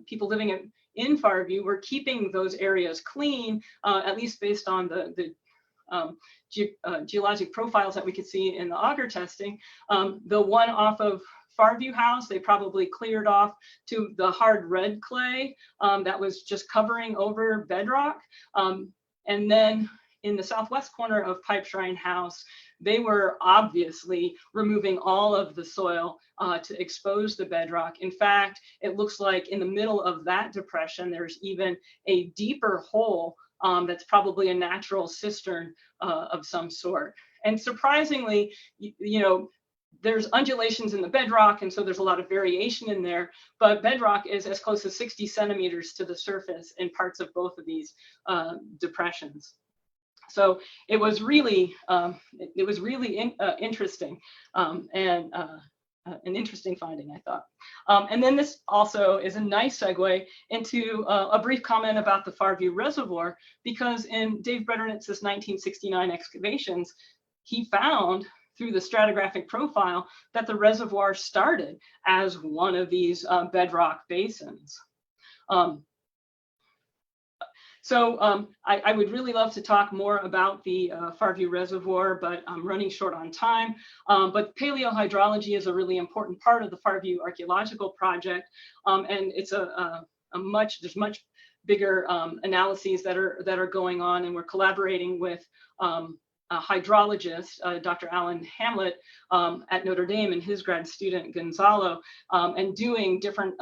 people living in Far View were keeping those areas clean, at least based on the geologic profiles that we could see in the auger testing. The one off of Far View House, they probably cleared off to the hard red clay that was just covering over bedrock. And then in the southwest corner of Pipe Shrine House, they were obviously removing all of the soil to expose the bedrock. In fact, it looks like in the middle of that depression, there's even a deeper hole that's probably a natural cistern of some sort. And surprisingly, you know, there's undulations in the bedrock, and so there's a lot of variation in there, but bedrock is as close as 60 centimeters to the surface in parts of both of these depressions. So it was really interesting, and an interesting finding, I thought. And then this also is a nice segue into a brief comment about the Far View Reservoir, because in Dave Brederitz's 1969 excavations, he found through the stratigraphic profile that the reservoir started as one of these bedrock basins. I would really love to talk more about the Far View Reservoir, but I'm running short on time. But paleohydrology is a really important part of the Far View Archaeological Project, and it's there's much bigger analyses that are going on, and we're collaborating with a hydrologist, Dr. Alan Hamlet at Notre Dame, and his grad student Gonzalo, and doing different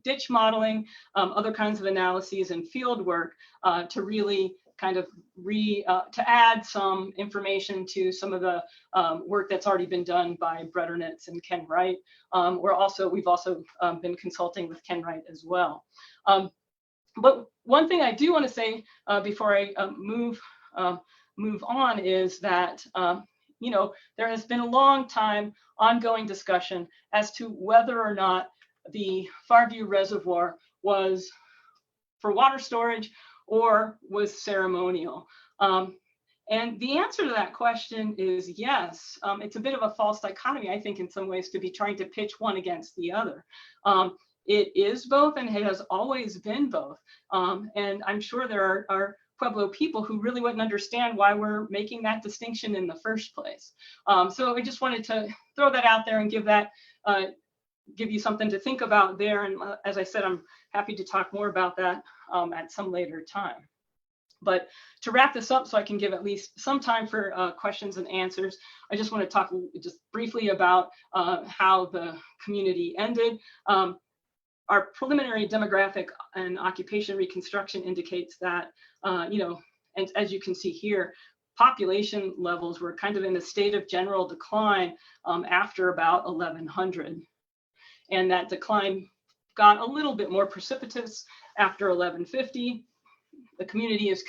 ditch modeling, other kinds of analyses and field work to really kind of to add some information to some of the work that's already been done by Bretternitz and Ken Wright. We've also been consulting with Ken Wright as well. But one thing I do want to say before I move on is that there has been a long time ongoing discussion as to whether or not the Far View Reservoir was for water storage or was ceremonial. And the answer to that question is yes. It's a bit of a false dichotomy, I think, in some ways, to be trying to pitch one against the other. It is both, and it has always been both. And I'm sure there are Pueblo people who really wouldn't understand why we're making that distinction in the first place. So I just wanted to throw that out there and give you something to think about there. And as I said, I'm happy to talk more about that at some later time. But to wrap this up so I can give at least some time for questions and answers, I just want to talk just briefly about how the community ended. Our preliminary demographic and occupation reconstruction indicates that, and as you can see here, population levels were kind of in a state of general decline after about 1100. And that decline got a little bit more precipitous after 1150. The community is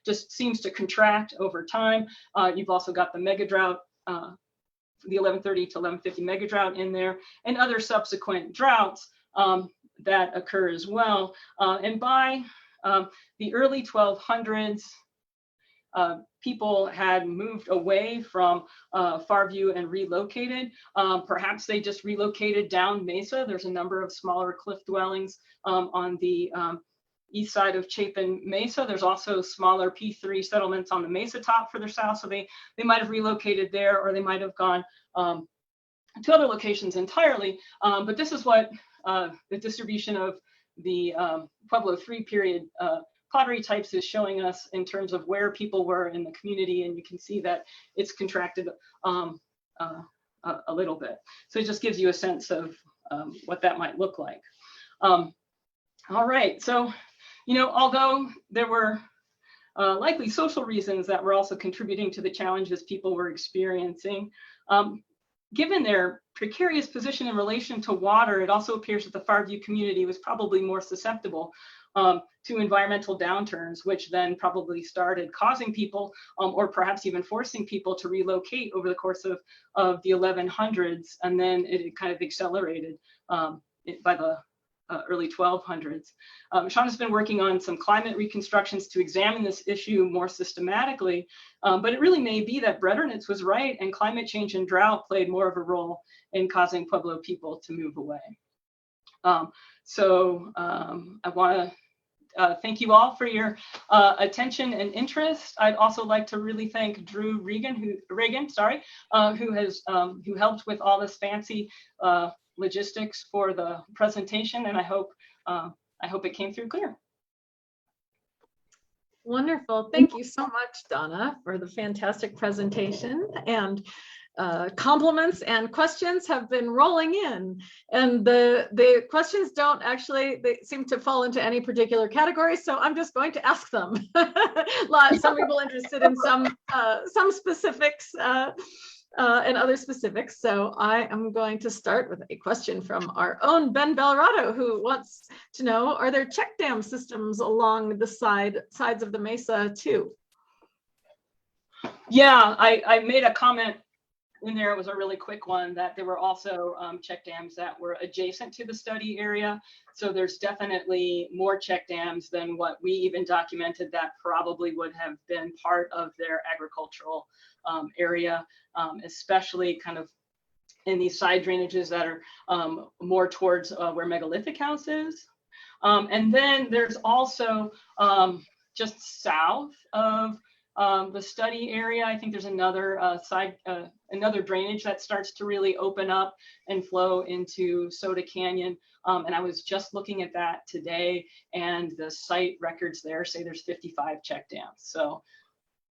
just seems to contract over time. You've also got the mega drought, the 1130 to 1150 mega drought in there, and other subsequent droughts that occur as well. And by the early 1200s, people had moved away from Far View and relocated. Perhaps they just relocated down Mesa. There's a number of smaller cliff dwellings on the east side of Chapin Mesa. There's also smaller P3 settlements on the Mesa top further south. So they might have relocated there, or they might have gone to other locations entirely. But this is what the distribution of the Pueblo III period pottery types is showing us in terms of where people were in the community. And you can see that it's contracted a little bit. So it just gives you a sense of what that might look like. All right, so, although there were likely social reasons that were also contributing to the challenges people were experiencing, given their precarious position in relation to water, it also appears that the Far View community was probably more susceptible to environmental downturns, which then probably started causing people, or perhaps even forcing people to relocate over the course of the 1100s, and then it kind of accelerated by the early 1200s. Sean has been working on some climate reconstructions to examine this issue more systematically, but it really may be that Bretternitz was right, and climate change and drought played more of a role in causing Pueblo people to move away. I want to thank you all for your attention and interest. I'd also like to really thank Drew Reagan, who helped with all this fancy logistics for the presentation, and I hope it came through clear. Wonderful. Thank you so much, Donna, for the fantastic presentation. And compliments and questions have been rolling in, and the questions they seem to fall into any particular category, so I'm just going to ask them. Some people interested in some specifics and other specifics. So I am going to start with a question from our own Ben Belrado, who wants to know, are there check dam systems along the sides of the Mesa too? Yeah, I made a comment in there. It was a really quick one, that there were also check dams that were adjacent to the study area. So there's definitely more check dams than what we even documented that probably would have been part of their agricultural area, especially kind of in these side drainages that are more towards where megalithic house is. And then there's also just south of the study area, I think there's another another drainage that starts to really open up and flow into Soda Canyon. And I was just looking at that today, and the site records there say there's 55 check dams. So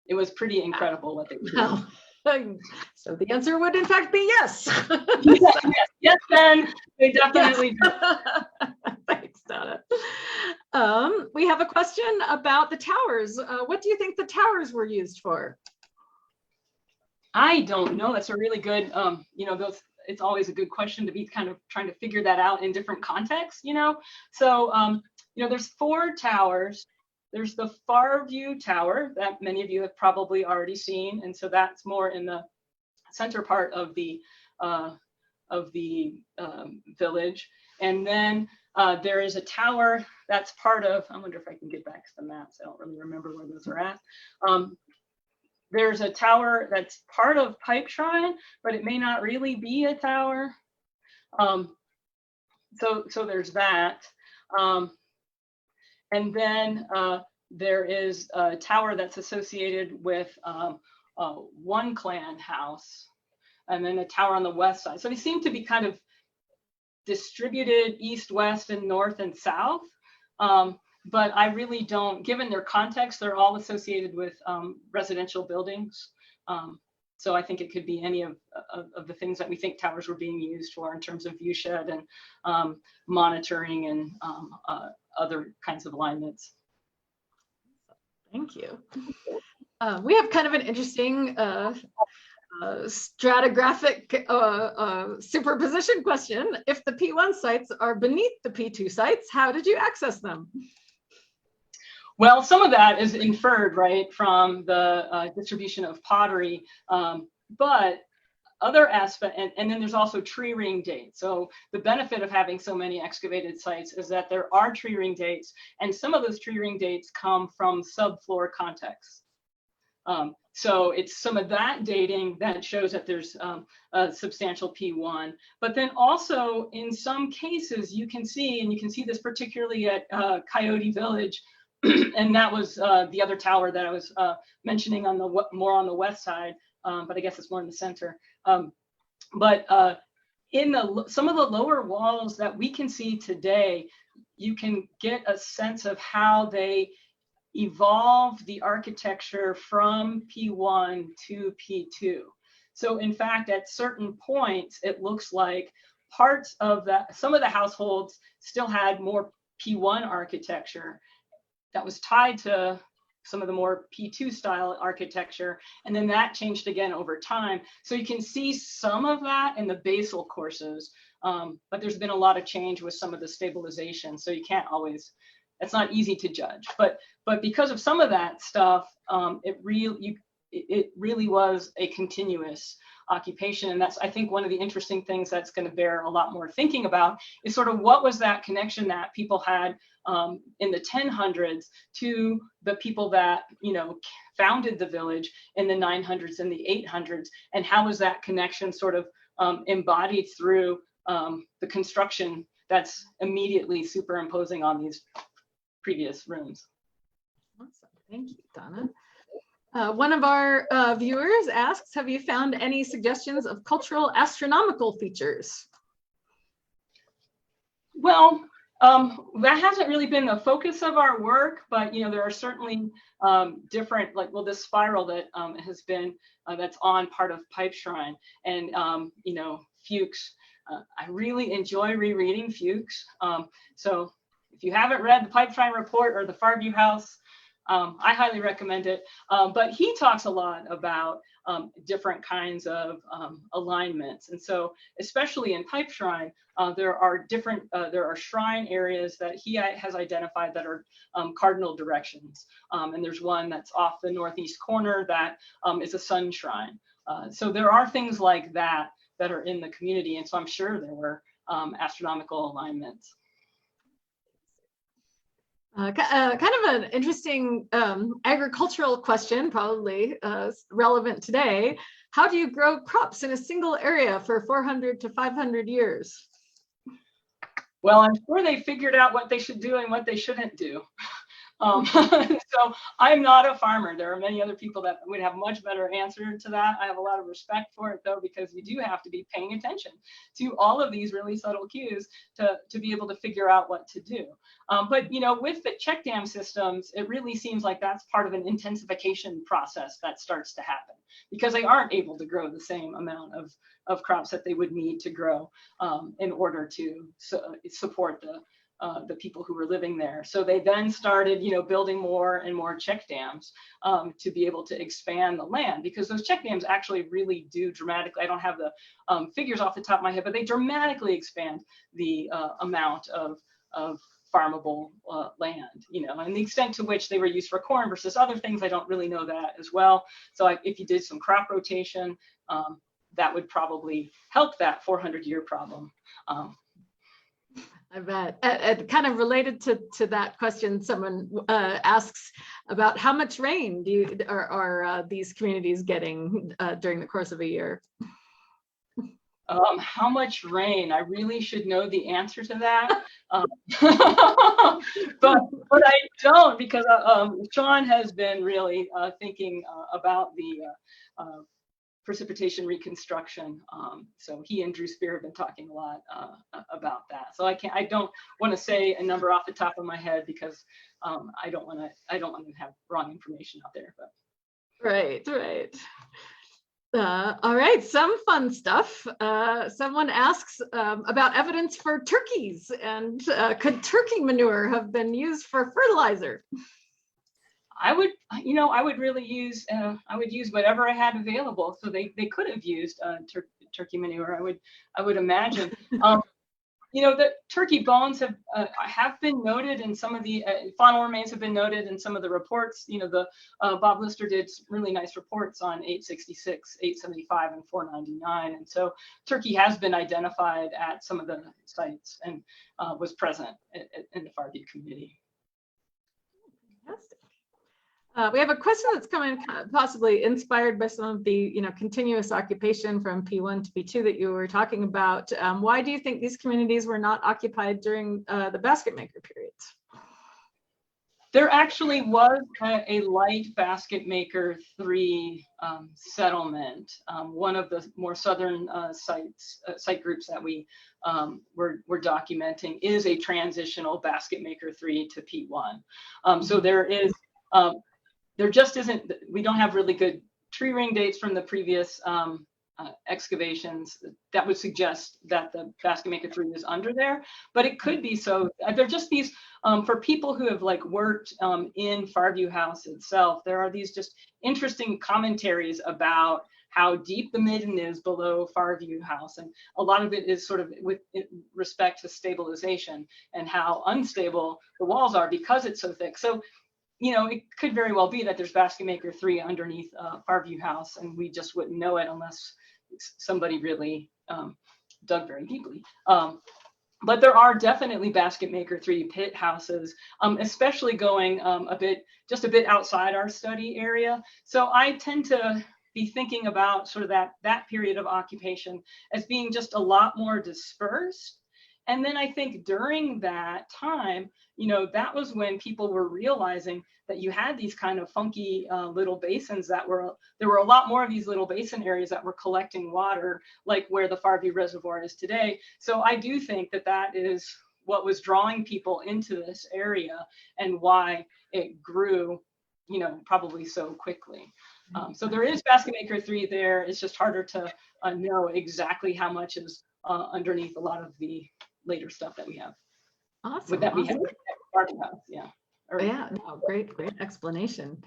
it was pretty incredible what they were doing. Wow. So the answer would in fact be yes. Yes, Ben, they definitely do. Thanks, Donna. We have a question about the towers. What do you think the towers were used for? I don't know. That's a really good, it's always a good question to be kind of trying to figure that out in different contexts, So, there's 4 towers. There's the Far View Tower that many of you have probably already seen. And so that's more in the center part of the village. And then there is a tower that's part of, I wonder if I can get back to the maps. I don't really remember where those are at. There's a tower that's part of Pipe Shrine, but it may not really be a tower. So there's that. And then there is a tower that's associated with one clan house, and then a tower on the west side. So they seem to be kind of distributed east, west, and north and south. But I really don't, given their context, they're all associated with residential buildings. So I think it could be any of the things that we think towers were being used for in terms of viewshed and monitoring and other kinds of alignments. Thank you. We have kind of an interesting stratigraphic superposition question. If the P1 sites are beneath the P2 sites, how did you access them? Well, some of that is inferred, right, from the distribution of pottery, but other aspect, and then there's also tree ring dates. So the benefit of having so many excavated sites is that there are tree ring dates, and some of those tree ring dates come from subfloor contexts. So it's some of that dating that shows that there's a substantial P1, but then also in some cases you can see, and you can see this particularly at Coyote Village, and that was the other tower that I was mentioning on the more on the west side, but I guess it's more in the center. But in some of the lower walls that we can see today, you can get a sense of how they evolved the architecture from P1 to P2. So in fact, at certain points, it looks like parts of that, some of the households still had more P1 architecture that was tied to some of the more P2 style architecture. And then that changed again over time. So you can see some of that in the basal courses, but there's been a lot of change with some of the stabilization. So you can't always, it's not easy to judge, but because of some of that stuff, it really was a continuous occupation. And that's, I think, one of the interesting things that's going to bear a lot more thinking about is sort of what was that connection that people had in the 1000s to the people that, founded the village in the 900s and the 800s, and how was that connection sort of embodied through the construction that's immediately superimposing on these previous rooms. Awesome. Thank you, Donna. One of our viewers asks, have you found any suggestions of cultural astronomical features? Well, that hasn't really been the focus of our work, but there are certainly different, like, well, this spiral that has been, that's on part of Pipe Shrine, and Fuchs. I really enjoy rereading Fuchs. So if you haven't read the Pipe Shrine Report or the Far View House, I highly recommend it. But he talks a lot about different kinds of alignments. And so especially in Pipe Shrine, there are shrine areas that he has identified that are cardinal directions. And there's one that's off the northeast corner that is a sun shrine. So there are things like that that are in the community. And so I'm sure there were astronomical alignments. Kind of an interesting agricultural question, probably relevant today. How do you grow crops in a single area for 400 to 500 years? Well, I'm sure they figured out what they should do and what they shouldn't do. So I'm not a farmer. There are many other people that would have much better answer to that. I have a lot of respect for it, though, because you do have to be paying attention to all of these really subtle cues to be able to figure out what to do. But with the check dam systems, it really seems like that's part of an intensification process that starts to happen, because they aren't able to grow the same amount of crops that they would need to grow in order to support the people who were living there. So they then started, building more and more check dams to be able to expand the land, because those check dams actually really do dramatically, I don't have the figures off the top of my head, but they dramatically expand the amount of farmable land, and the extent to which they were used for corn versus other things, I don't really know that as well. So if you did some crop rotation, that would probably help that 400-year problem. I bet. And kind of related to that question, someone asks about how much rain are these communities getting during the course of a year? How much rain? I really should know the answer to that, but I don't, because Sean has been really thinking about the precipitation reconstruction. So he and Drew Spear have been talking a lot about that. So I don't want to say a number off the top of my head, because I don't want to have wrong information out there. But Right. All right, some fun stuff. Someone asks about evidence for turkeys, and could turkey manure have been used for fertilizer? I would really use, I would use whatever I had available. So they could have used turkey manure, I would imagine. The turkey bones have been noted in some of the faunal remains have been noted in some of the reports. The Bob Lister did really nice reports on 866, 875, and 499. And so turkey has been identified at some of the sites and was present in the Far View community. Fantastic. We have a question that's coming possibly inspired by some of the continuous occupation from P1 to P2 that you were talking about. Why do you think these communities were not occupied during the basket maker periods? There actually was a light basket maker 3 settlement. One of the more southern site groups that we were documenting is a transitional basket maker 3 to P1. So there just isn't, we don't have really good tree ring dates from the previous excavations that would suggest that the basket maker 3 is under there, but it could be. So they're just these, for people who have worked in Far View House itself, there are these just interesting commentaries about how deep the midden is below Far View House. And a lot of it is sort of with respect to stabilization and how unstable the walls are because it's so thick. So it could very well be that there's basket maker 3 underneath Far View House, and we just wouldn't know it unless somebody really dug very deeply. But there are definitely basket maker 3 pit houses, especially going a bit outside our study area. So I tend to be thinking about sort of that period of occupation as being just a lot more dispersed. And then I think during that time, that was when people were realizing that you had these kind of funky little basins there were a lot more of these little basin areas that were collecting water, like where the Far View Reservoir is today. So I do think that is what was drawing people into this area and why it grew, probably so quickly. So there is basket maker 3 there. It's just harder to know exactly how much is underneath a lot of the later stuff that we have. Awesome. Would that be part of that? Yeah. Yeah, no, great explanation.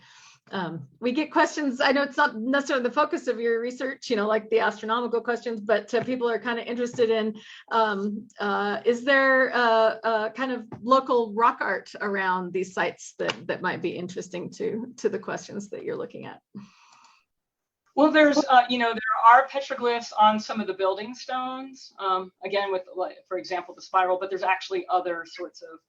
We get questions, I know it's not necessarily the focus of your research, like the astronomical questions, but people are kind of interested in, is there a kind of local rock art around these sites that might be interesting to the questions that you're looking at? Well, there's, there are petroglyphs on some of the building stones, again, with, for example, the spiral, but there's actually other sorts of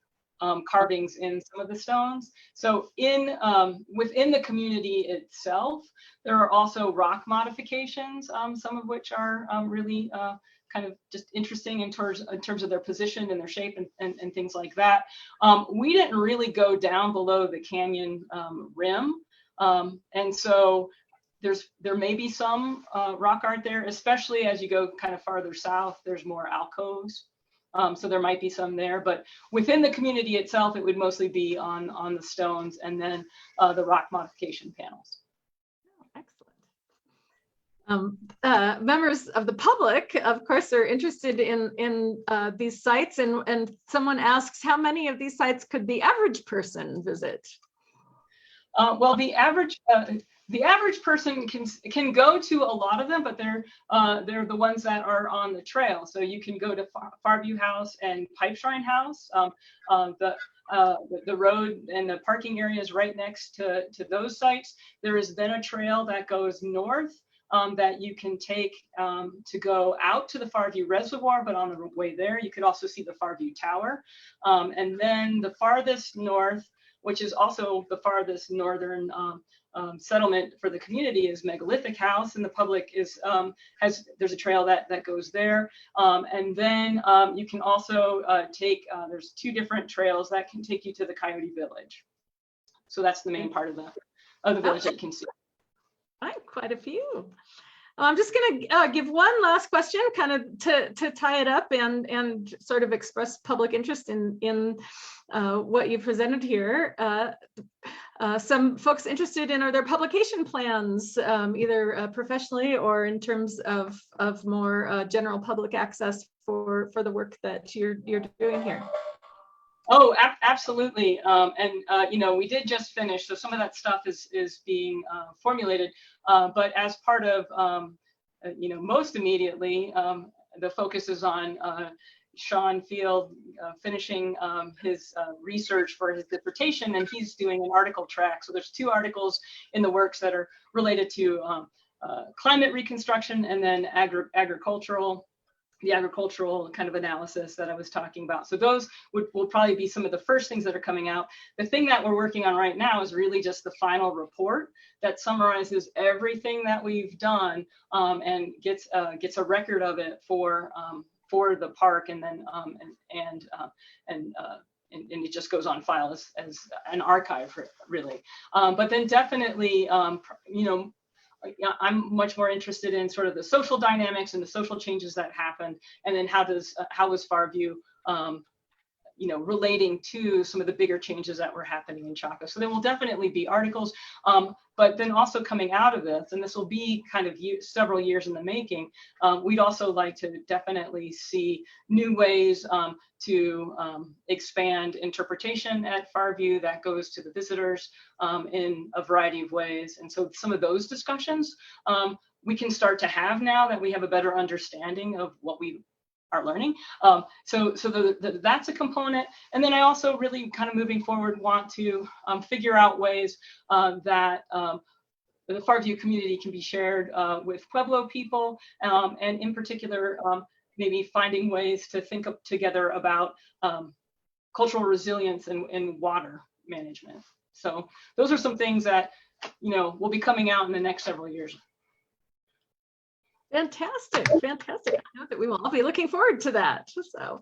carvings in some of the stones. So within the community itself, there are also rock modifications, some of which are really kind of just interesting in terms of their position and their shape and things like that. We didn't really go down below the canyon rim. And so there may be some rock art there, especially as you go kind of farther south, there's more alcoves. So there might be some there, but within the community itself, it would mostly be on the stones and then the rock modification panels. Oh, excellent. members of the public, of course, are interested in these sites, and someone asks, how many of these sites could the average person visit? Well, the average person can go to a lot of them, but they're the ones that are on the trail. So you can go to Far View House and Pipe Shrine House. The road and the parking area is right next to those sites. There is then a trail that goes north that you can take to go out to the Far View Reservoir, but on the way there, you could also see the Far View Tower. And then the farthest north, which is also the farthest northern settlement for the community, is Megalithic House, and the public is there's a trail that goes there. And then you can also take, there's 2 different trails that can take you to the Coyote Village. So that's the main part of the village that you can see. Quite a few. I'm just going to give one last question, kind of to tie it up and sort of express public interest in what you presented here. Some folks interested in, are there publication plans, either professionally or in terms of more general public access for the work that you're doing here? Oh, absolutely. You know, we did just finish, so some of that stuff is being formulated. But as part of, you know, most immediately, the focus is on Sean Field finishing his research for his dissertation, and he's doing an article track. So there's 2 articles in the works that are related to climate reconstruction, and then the agricultural kind of analysis that I was talking about. So those will probably be some of the first things that are coming out. The thing that we're working on right now is really just the final report that summarizes everything that we've done and gets a record of it for the park, and then and it just goes on file as an archive, really. But then definitely, you know, I'm much more interested in sort of the social dynamics and the social changes that happened, and then how was Far View, you know, relating to some of the bigger changes that were happening in Chaco. So there will definitely be articles, but then also coming out of this, and this will be kind of several years in the making, we'd also like to definitely see new ways to expand interpretation at Far View that goes to the visitors in a variety of ways. And so some of those discussions we can start to have now that we have a better understanding of what we are learning. So that's a component. And then I also really kind of moving forward want to figure out ways that the Far View community can be shared with Pueblo people, and in particular, maybe finding ways to think together about cultural resilience and water management. So those are some things that, you know, will be coming out in the next several years. Fantastic, fantastic. I know that we will all be looking forward to that. So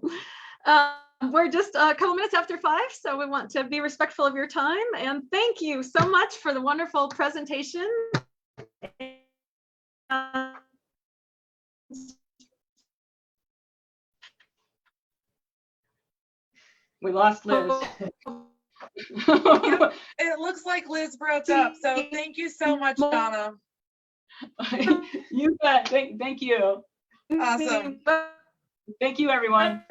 we're just a couple minutes after 5, so we want to be respectful of your time. And thank you so much for the wonderful presentation. We lost Liz. It looks like Liz broke up, so thank you so much, Donna. You bet. Thank you. Awesome. Thank you, everyone.